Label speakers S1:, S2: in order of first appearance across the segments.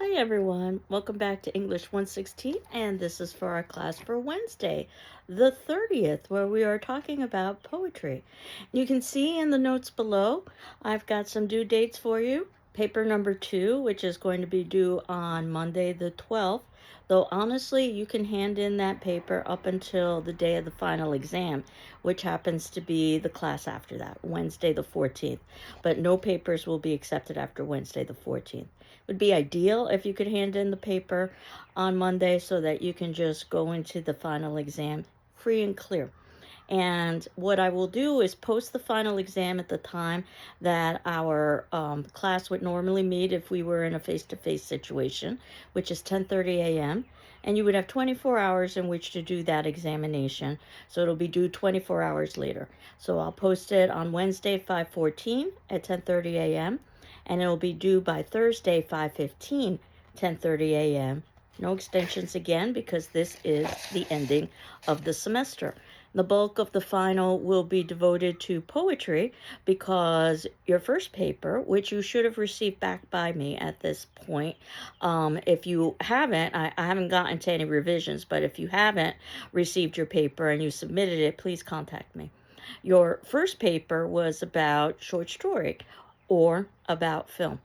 S1: Hi everyone, welcome back to English 116, and this is for our class for Wednesday, the 30th, where we are talking about poetry. You can see in the notes below, I've got some due dates for you. Paper number 2, which is going to be due on Monday the 12th, though honestly, you can hand in that paper up until the day of the final exam, which happens to be the class after that, Wednesday the 14th. But no papers will be accepted after Wednesday the 14th. Would be ideal if you could hand in the paper on Monday so that you can just go into the final exam free and clear. And what I will do is post the final exam at the time that our class would normally meet if we were in a face-to-face situation, which is 10:30 a.m. And you would have 24 hours in which to do that examination. So it'll be due 24 hours later. So I'll post it on Wednesday, 5:14 at 10:30 a.m. And it'll be due by Thursday, 5:15, 10:30 a.m. No extensions again because this is the ending of the semester. The bulk of the final will be devoted to poetry because your first paper, which you should have received back by me at this point, if you haven't, I haven't gotten to any revisions, but if you haven't received your paper and you submitted it, please contact me. Your first paper was about short story or about film,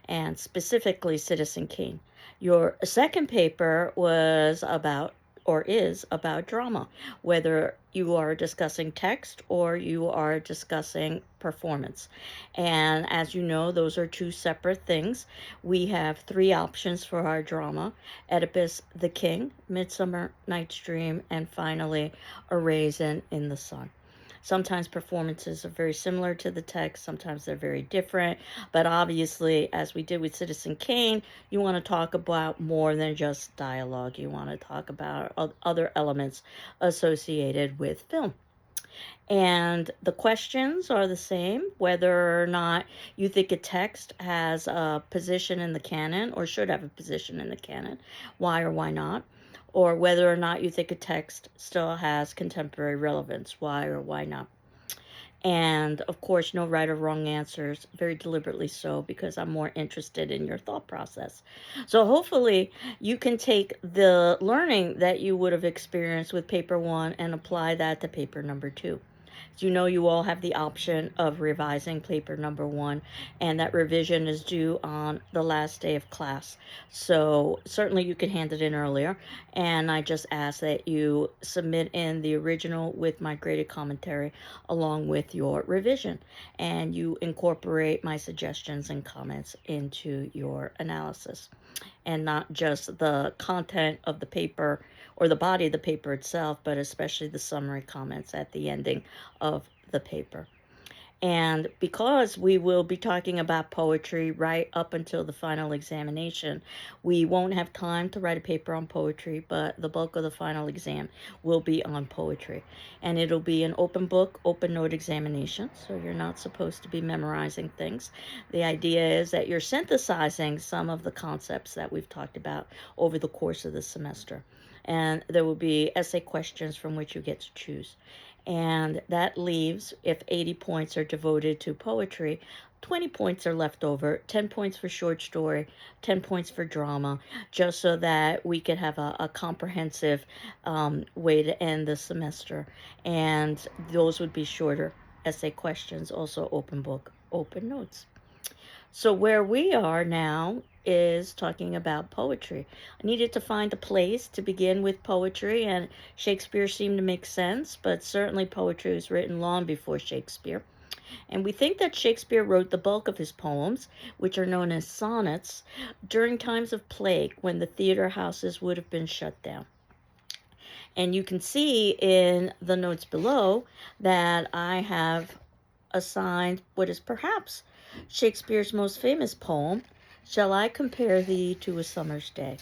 S1: and specifically Citizen Kane. Your second paper was about or is about drama, whether you are discussing text or you are discussing performance. And as you know, those are two separate things. We have three options for our drama: Oedipus the King, Midsummer Night's Dream, and finally, A Raisin in the Sun. Sometimes performances are very similar to the text, sometimes they're very different, but obviously, as we did with Citizen Kane, you want to talk about more than just dialogue. You want to talk about other elements associated with film. And the questions are the same, whether or not you think a text has a position in the canon or should have a position in the canon, why or why not, or whether or not you think a text still has contemporary relevance, why or why not. And of course, no right or wrong answers, very deliberately so, because I'm more interested in your thought process. So hopefully, you can take the learning that you would have experienced with paper one and apply that to paper number two. So you know you all have the option of revising paper number one, and that revision is due on the last day of class. So certainly you can hand it in earlier, and I just ask that you submit in the original with my graded commentary along with your revision, and you incorporate my suggestions and comments into your analysis, and not just the content of the paper or the body of the paper itself, but especially the summary comments at the ending of the paper. And because we will be talking about poetry right up until the final examination, we won't have time to write a paper on poetry, but the bulk of the final exam will be on poetry. And it'll be an open book, open note examination, so you're not supposed to be memorizing things. The idea is that you're synthesizing some of the concepts that we've talked about over the course of the semester. And there will be essay questions from which you get to choose. And that leaves, if 80 points are devoted to poetry, 20 points are left over, 10 points for short story, 10 points for drama, just so that we could have a comprehensive way to end the semester. And those would be shorter essay questions, also open book, open notes. So where we are now is talking about poetry. I needed to find a place to begin with poetry, and Shakespeare seemed to make sense, but certainly poetry was written long before Shakespeare. And we think that Shakespeare wrote the bulk of his poems, which are known as sonnets, during times of plague when the theater houses would have been shut down. And you can see in the notes below that I have assigned what is perhaps Shakespeare's most famous poem, Shall I Compare Thee to a Summer's Day?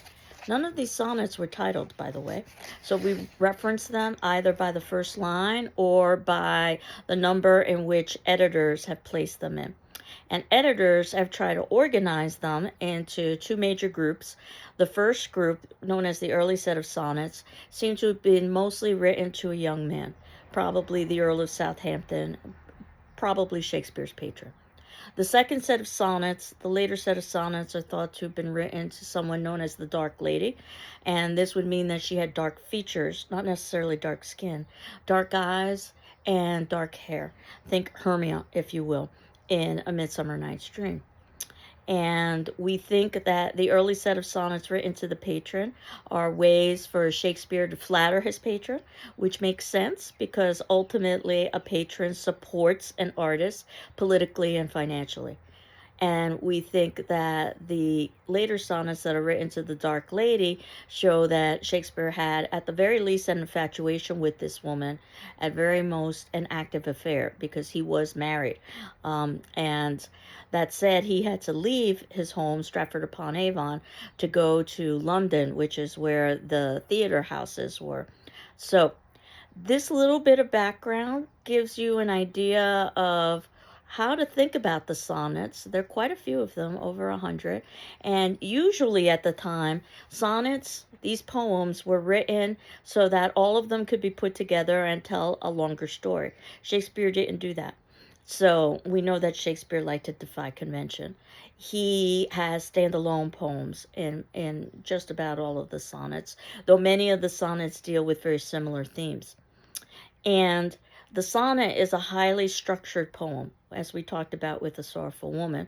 S1: None of these sonnets were titled, by the way, so we reference them either by the first line or by the number in which editors have placed them in. And editors have tried to organize them into two major groups. The first group, known as the early set of sonnets, seems to have been mostly written to a young man, probably the Earl of Southampton, probably Shakespeare's patron. The second set of sonnets, the later set of sonnets, are thought to have been written to someone known as the Dark Lady, and this would mean that she had dark features, not necessarily dark skin, dark eyes, and dark hair. Think Hermia, if you will, in A Midsummer Night's Dream. And we think that the early set of sonnets written to the patron are ways for Shakespeare to flatter his patron, which makes sense because ultimately a patron supports an artist politically and financially. And we think that the later sonnets that are written to the Dark Lady show that Shakespeare had, at the very least, an infatuation with this woman, at very most, an active affair, because he was married. And that said, he had to leave his home, Stratford upon Avon, to go to London, which is where the theater houses were. So, this little bit of background gives you an idea of how to think about the sonnets. There are quite a few of them, over 100. And usually at the time, sonnets, these poems, were written so that all of them could be put together and tell a longer story. Shakespeare didn't do that. So we know that Shakespeare liked to defy convention. He has standalone poems in just about all of the sonnets, though many of the sonnets deal with very similar themes. And the sonnet is a highly structured poem, as we talked about with The Sorrowful Woman,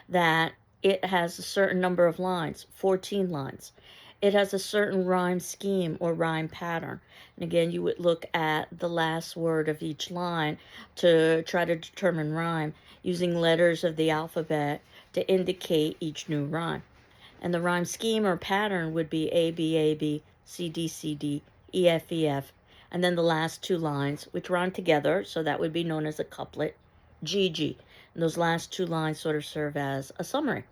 S1: that it has a certain number of lines, 14 lines. It has a certain rhyme scheme or rhyme pattern. And again, you would look at the last word of each line to try to determine rhyme using letters of the alphabet to indicate each new rhyme. And the rhyme scheme or pattern would be A, B, A, B, C, D, C, D, E, F, E, F, and then the last two lines, which rhyme together, so that would be known as a couplet, G, G. And those last two lines sort of serve as a summary.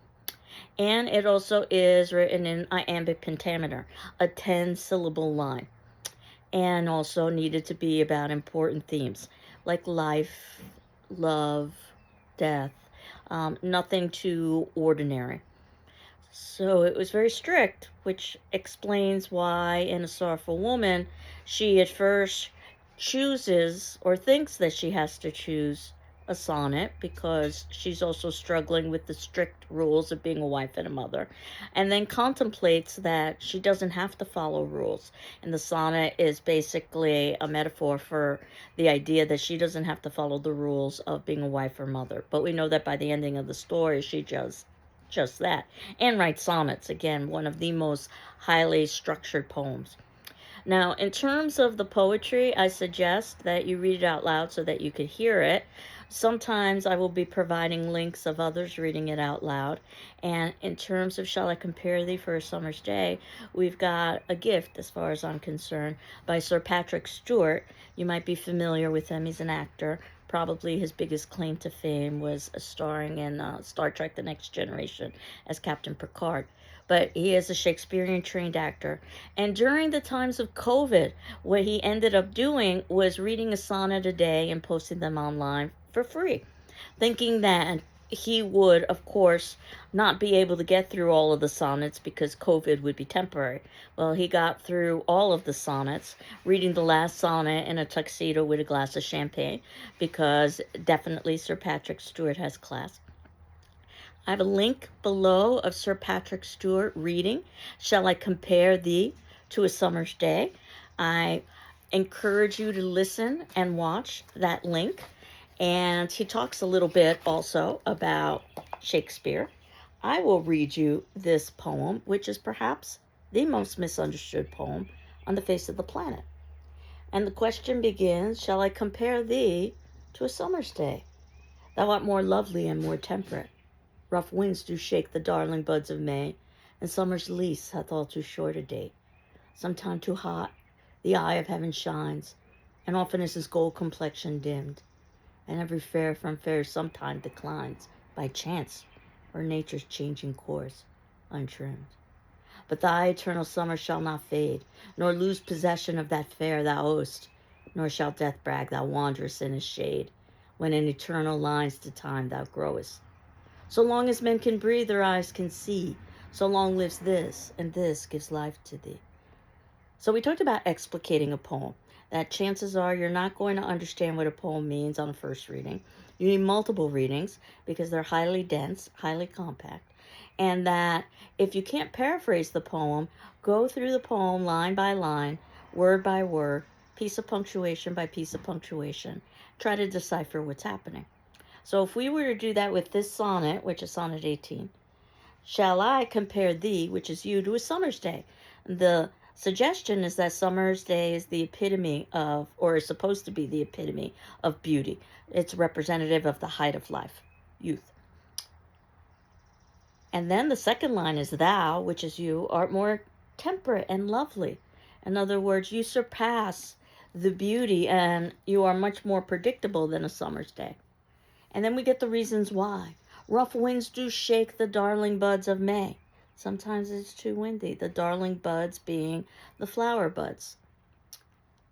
S1: And it also is written in iambic pentameter, a 10-syllable line, and also needed to be about important themes like life, love, death, nothing too ordinary. So it was very strict, which explains why in A Sorrowful Woman, she at first chooses or thinks that she has to choose a sonnet because she's also struggling with the strict rules of being a wife and a mother, and then contemplates that she doesn't have to follow rules. And the sonnet is basically a metaphor for the idea that she doesn't have to follow the rules of being a wife or mother. But we know that by the ending of the story, she just that, and writes sonnets, again, one of the most highly structured poems. Now, in terms of the poetry, I suggest that you read it out loud so that you could hear it. Sometimes I will be providing links of others reading it out loud. And in terms of Shall I Compare Thee for a Summer's Day, we've got a gift, as far as I'm concerned, by Sir Patrick Stewart. You might be familiar with him. He's an actor. Probably his biggest claim to fame was starring in Star Trek The Next Generation as Captain Picard. But he is a Shakespearean trained actor. And during the times of COVID, what he ended up doing was reading a sonnet a day and posting them online for free, thinking that he would, of course, not be able to get through all of the sonnets because COVID would be temporary. Well, he got through all of the sonnets, reading the last sonnet in a tuxedo with a glass of champagne, because definitely Sir Patrick Stewart has class. I have a link below of Sir Patrick Stewart reading Shall I Compare Thee to a Summer's Day. I encourage you to listen and watch that link. And he talks a little bit also about Shakespeare. I will read you this poem, which is perhaps the most misunderstood poem on the face of the planet. And the question begins, shall I compare thee to a summer's day? Thou art more lovely and more temperate. Rough winds do shake the darling buds of May, and summer's lease hath all too short a date. Sometime too hot, the eye of heaven shines, and often is his gold complexion dimmed, and every fair from fair sometime declines, by chance, or nature's changing course, untrimmed. But thy eternal summer shall not fade, nor lose possession of that fair thou owest, nor shall death brag thou wanderest in his shade, when in eternal lines to time thou growest. So long as men can breathe, their eyes can see, so long lives this, and this gives life to thee. So we talked about explicating a poem, that chances are you're not going to understand what a poem means on a first reading, You need multiple readings because they're highly dense, highly compact. And that if you can't paraphrase the poem, go through the poem line by line, word by word, piece of punctuation by piece of punctuation. Try to decipher what's happening. So if we were to do that with this sonnet, which is sonnet 18, shall I compare thee, which is you, to a summer's day? The suggestion is that summer's day is the epitome of, or is supposed to be the epitome of beauty. It's representative of the height of life, youth. And then the second line is thou, which is you, art more temperate and lovely. In other words, you surpass the beauty and you are much more predictable than a summer's day. And then we get the reasons why. Rough winds do shake the darling buds of May. Sometimes it's too windy, the darling buds being the flower buds.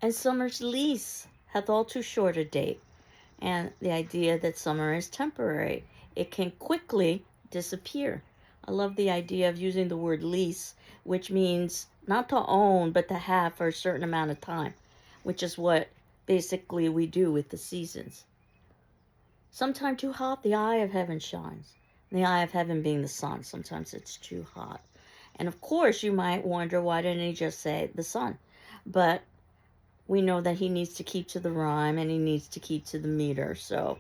S1: And summer's lease hath all too short a date. And the idea that summer is temporary. It can quickly disappear. I love the idea of using the word lease, which means not to own, but to have for a certain amount of time, which is what basically we do with the seasons. Sometime too hot, the eye of heaven shines. The eye of heaven being the sun. Sometimes it's too hot. And of course, you might wonder, why didn't he just say the sun? But we know that he needs to keep to the rhyme and he needs to keep to the meter. So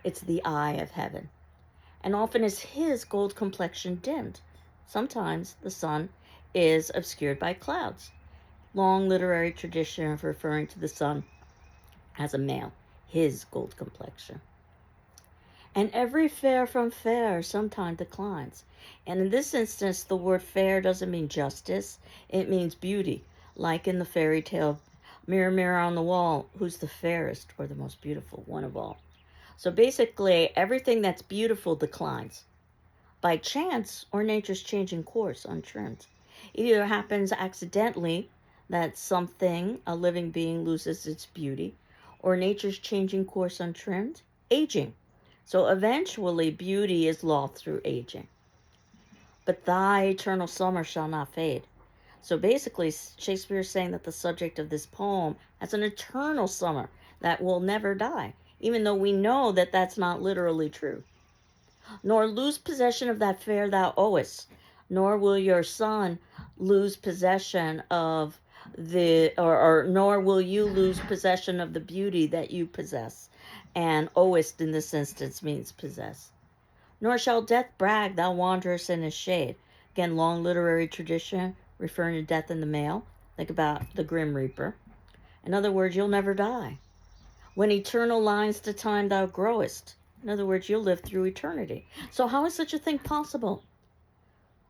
S1: it's the eye of heaven. And often is his gold complexion dimmed. Sometimes the sun is obscured by clouds. Long literary tradition of referring to the sun as a male, his gold complexion. And every fair from fair sometime declines. And in this instance, the word fair doesn't mean justice. It means beauty. Like in the fairy tale, Mirror, mirror on the wall, who's the fairest or the most beautiful one of all? So basically, everything that's beautiful declines. By chance or nature's changing course untrimmed. It either happens accidentally that something, a living being, loses its beauty, or nature's changing course untrimmed, aging. So eventually beauty is lost through aging. But thy eternal summer shall not fade. So basically, Shakespeare is saying that the subject of this poem has an eternal summer that will never die, even though we know that that's not literally true. Nor lose possession of that fair thou owest, nor will your son lose possession of nor will you lose possession of the beauty that you possess. And owest in this instance means possess. Nor shall death brag thou wanderest in his shade. Again, long literary tradition referring to death in the male. Think about the Grim Reaper. In other words, you'll never die. When eternal lines to time thou growest. In other words, you'll live through eternity. So how is such a thing possible?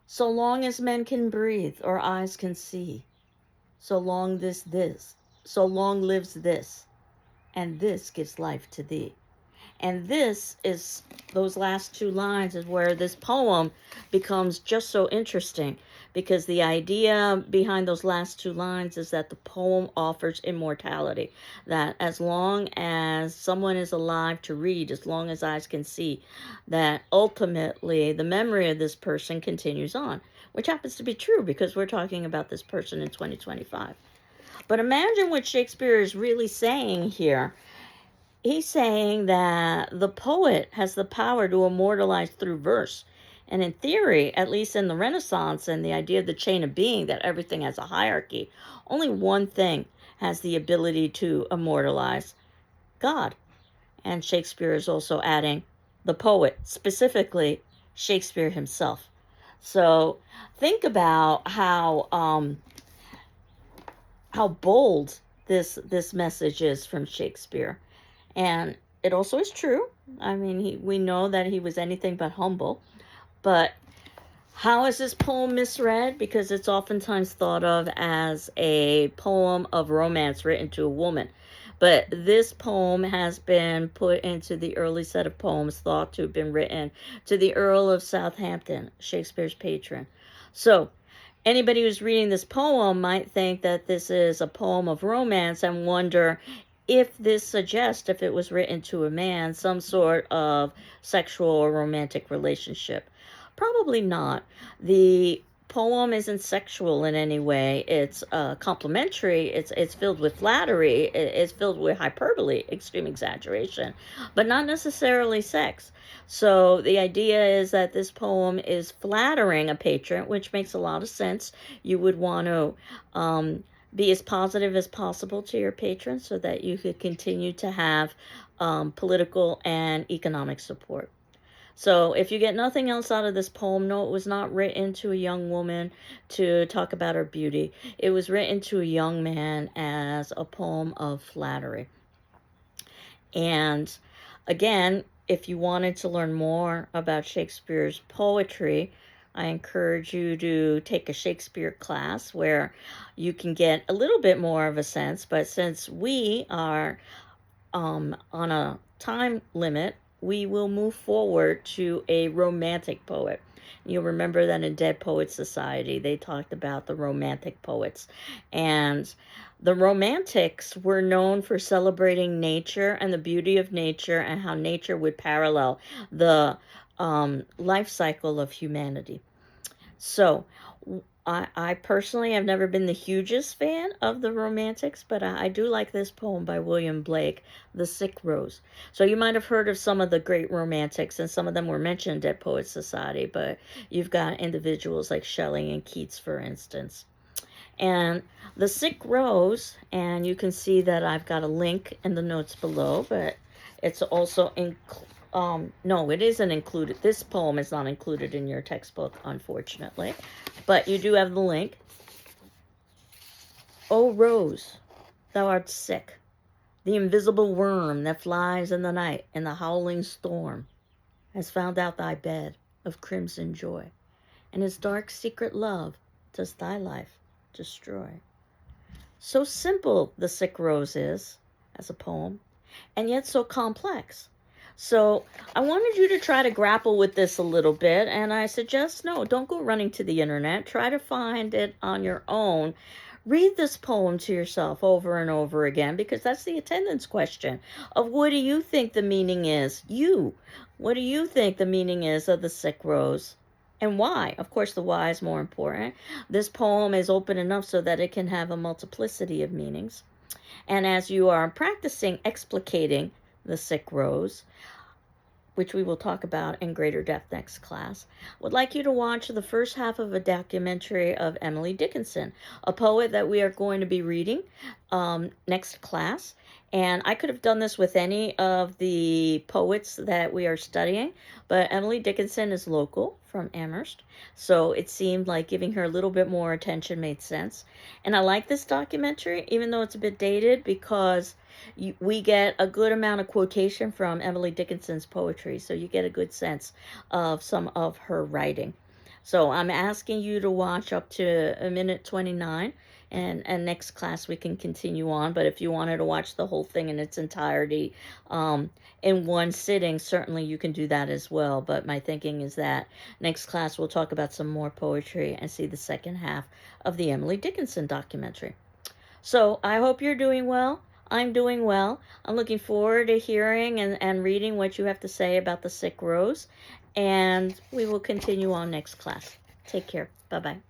S1: So long as men can breathe or eyes can see. So long so long lives this, and this gives life to thee. And this is, those last two lines is where this poem becomes just so interesting, because the idea behind those last two lines is that the poem offers immortality, that as long as someone is alive to read, as long as eyes can see, that ultimately the memory of this person continues on, which happens to be true because we're talking about this person in 2025. But imagine what Shakespeare is really saying here. He's saying that the poet has the power to immortalize through verse. And in theory, at least in the Renaissance and the idea of the chain of being, that everything has a hierarchy, only one thing has the ability to immortalize: God. And Shakespeare is also adding the poet, specifically Shakespeare himself. So think about how bold this message is from Shakespeare. And it also is true. I mean, we know that he was anything but humble. But how is this poem misread? Because it's oftentimes thought of as a poem of romance written to a woman. But this poem has been put into the early set of poems thought to have been written to the Earl of Southampton, Shakespeare's patron. So anybody who's reading this poem might think that this is a poem of romance and wonder if this suggests, if it was written to a man, some sort of sexual or romantic relationship. Probably not. The poem isn't sexual in any way. It's complimentary. It's filled with flattery. It's filled with hyperbole, extreme exaggeration, but not necessarily sex. So the idea is that this poem is flattering a patron, which makes a lot of sense. You would want to be as positive as possible to your patrons so that you could continue to have political and economic support. So if you get nothing else out of this poem, no, it was not written to a young woman to talk about her beauty. It was written to a young man as a poem of flattery. And again, if you wanted to learn more about Shakespeare's poetry, I encourage you to take a Shakespeare class where you can get a little bit more of a sense. But since we are on a time limit, we will move forward to a romantic poet. You'll remember that in Dead Poets Society, they talked about the romantic poets. And the romantics were known for celebrating nature and the beauty of nature and how nature would parallel the life cycle of humanity. So, I personally have never been the hugest fan of the Romantics, but I do like this poem by William Blake, The Sick Rose. So you might have heard of some of the great Romantics, and some of them were mentioned at Poets Society, but you've got individuals like Shelley and Keats, for instance. And The Sick Rose, and you can see that I've got a link in the notes below, but it's also no, it isn't included. This poem is not included in your textbook, unfortunately. But you do have the link. O rose, thou art sick. The invisible worm that flies in the night in the howling storm has found out thy bed of crimson joy, and his dark secret love does thy life destroy. So simple the sick rose is as a poem, and yet so complex. So I wanted you to try to grapple with this a little bit, and I suggest no, don't go running to the internet. Try to find it on your own. Read this poem to yourself over and over again, because that's the attendance question of what do you think the meaning is? What do you think the meaning is of the sick rose? And why? Of course, the why is more important. This poem is open enough so that it can have a multiplicity of meanings. And as you are practicing explicating the sick rose, which we will talk about in greater depth next class, would like you to watch the first half of a documentary of Emily Dickinson, a poet that we are going to be reading next class. And I could have done this with any of the poets that we are studying, but Emily Dickinson is local from Amherst, so it seemed like giving her a little bit more attention made sense. And I like this documentary, even though it's a bit dated, because we get a good amount of quotation from Emily Dickinson's poetry, so you get a good sense of some of her writing. So I'm asking you to watch up to a minute 29, and next class we can continue on. But if you wanted to watch the whole thing in its entirety in one sitting, certainly you can do that as well. But my thinking is that next class we'll talk about some more poetry and see the second half of the Emily Dickinson documentary. So I hope you're doing well. I'm doing well. I'm looking forward to hearing and reading what you have to say about the sick rose. And we will continue on next class. Take care. Bye-bye.